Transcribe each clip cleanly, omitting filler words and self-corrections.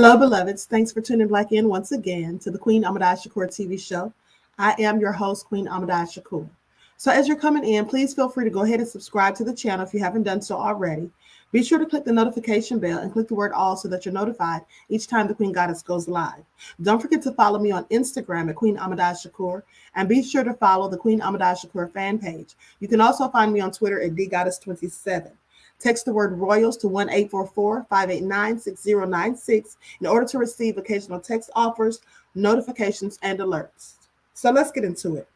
Hello, beloveds. Thanks for tuning back in once again to the Queen Ahmadiyyah Shakur TV show. I am your host, Queen Ahmadiyyah Shakur. So as you're coming in, please feel free to go ahead and subscribe to the channel if you haven't done so already. Be sure to click the notification bell and click the word all so that you're notified each time the Queen Goddess goes live. Don't forget to follow me on Instagram at Queen Ahmadiyyah Shakur, and be sure to follow the Queen Ahmadiyyah Shakur fan page. You can also find me on Twitter at DGoddess27. Text the word Royals to 1-844-589-6096 in order to receive occasional text offers, notifications, and alerts. So let's get into it.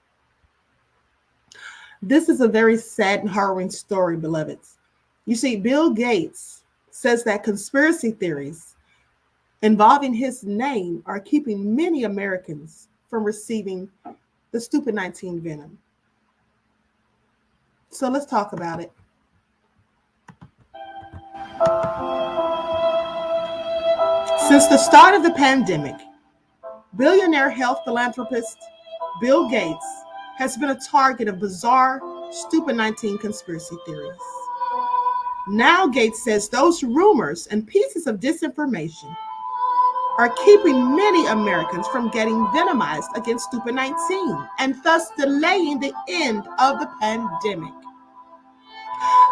This is a very sad and harrowing story, beloveds. You see, Bill Gates says that conspiracy theories involving his name are keeping many Americans from receiving the stupid 19 venom. So let's talk about it. Since the start of the pandemic, billionaire health philanthropist Bill Gates has been a target of bizarre, stupid 19 conspiracy theories. Now Gates says those rumors and pieces of disinformation are keeping many Americans from getting venomized against stupid 19 and thus delaying the end of the pandemic.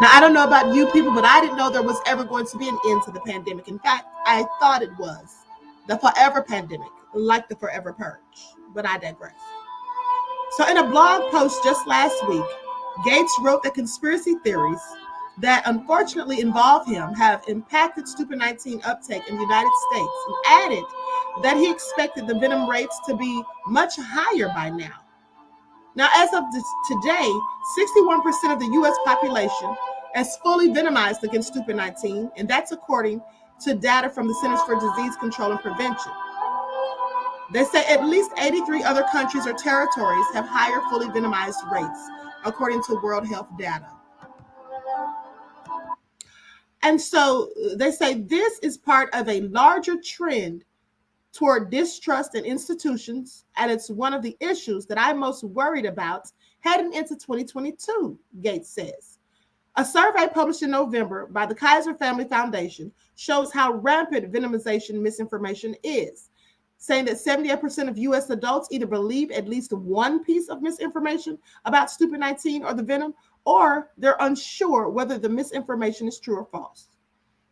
Now, I don't know about you people, but I didn't know there was ever going to be an end to the pandemic. In fact, I thought it was the forever pandemic, like the forever purge, but I digress. So in a blog post just last week, Gates wrote that conspiracy theories that unfortunately involve him have impacted stupid 19 uptake in the United States, and added that he expected the venom rates to be much higher by now. Now, as of today, 61% of the U.S. population is fully venomized against stupid 19, and that's according to data from the Centers for Disease Control and Prevention. They say at least 83 other countries or territories have higher fully venomized rates, according to World Health data. And so they say this is part of a larger trend toward distrust in institutions, and it's one of the issues that I'm most worried about heading into 2022, Gates says. A survey published in November by the Kaiser Family Foundation shows how rampant venomization misinformation is, saying that 78% of U.S. adults either believe at least one piece of misinformation about stupid 19 or the venom, or they're unsure whether the misinformation is true or false.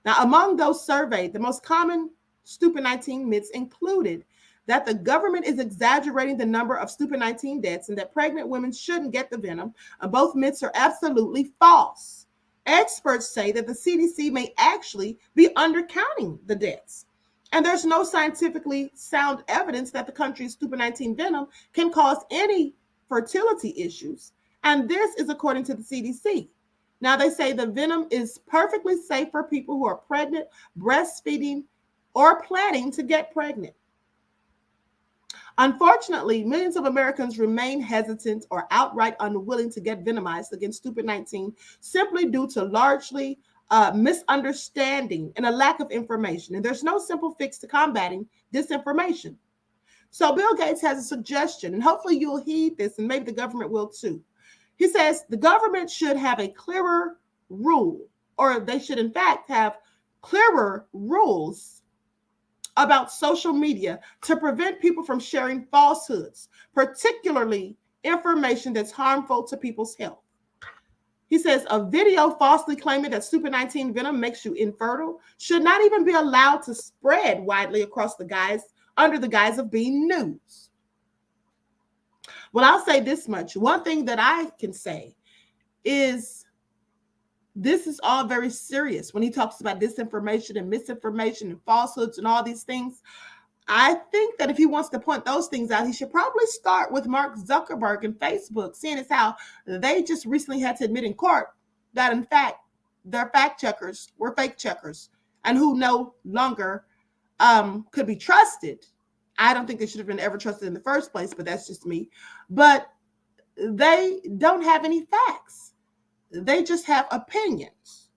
Now, among those surveyed, the most common stupid 19 myths included that the government is exaggerating the number of stupid 19 deaths and that pregnant women shouldn't get the venom. Both myths are absolutely false. Experts say that the CDC may actually be undercounting the deaths. And there's no scientifically sound evidence that the country's stupid 19 venom can cause any fertility issues. And this is according to the CDC. Now, they say the venom is perfectly safe for people who are pregnant, breastfeeding, or planning to get pregnant. Unfortunately, millions of Americans remain hesitant or outright unwilling to get venomized against stupid 19 simply due to largely misunderstanding and a lack of information. And there's no simple fix to combating disinformation. So Bill Gates has a suggestion, and hopefully you'll heed this, and maybe the government will too. He says the government should have a clearer rule, or they should in fact have clearer rules about social media to prevent people from sharing falsehoods, particularly information that's harmful to people's health. He says a video falsely claiming that stupid 19 venom makes you infertile should not even be allowed to spread widely across the guise under the guise of being news. Well, I'll say this much. One thing that I can say is this is all very serious when he talks about disinformation and misinformation and falsehoods and all these things. I think that if he wants to point those things out, he should probably start with Mark Zuckerberg and Facebook, seeing as how they just recently had to admit in court that, in fact, their fact checkers were fake checkers and who no longer could be trusted. I don't think they should have been ever trusted in the first place, but that's just me. But they don't have any facts. They just have opinions.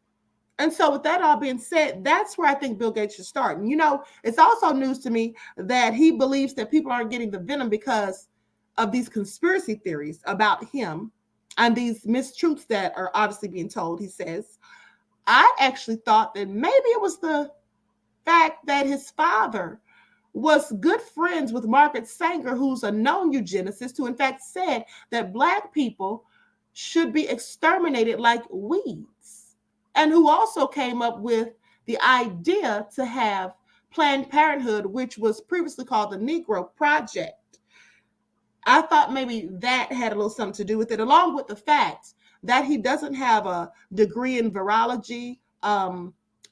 And so with that all being said, that's where I think Bill Gates should start. And, you know, it's also news to me that he believes that people aren't getting the venom because of these conspiracy theories about him and these mistruths that are obviously being told, he says. I actually thought that maybe it was the fact that his father was good friends with Margaret Sanger, who's a known eugenicist, who in fact said that Black people should be exterminated like weeds, and who also came up with the idea to have Planned Parenthood, which was previously called the Negro Project. I thought maybe that had a little something to do with it, along with the fact that he doesn't have a degree in virology,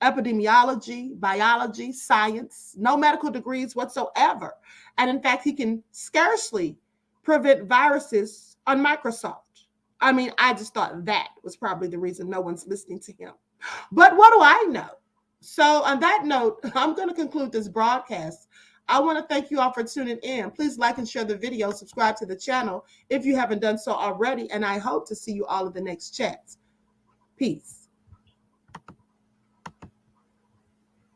epidemiology, biology, science, no medical degrees whatsoever. And in fact, he can scarcely prevent viruses on Microsoft. I mean, I just thought that was probably the reason no one's listening to him. But what do I know? So, on that note, I'm going to conclude this broadcast. I want to thank you all for tuning in. Please like and share the video, subscribe to the channel if you haven't done so already, and I hope to see you all in the next chat. Peace.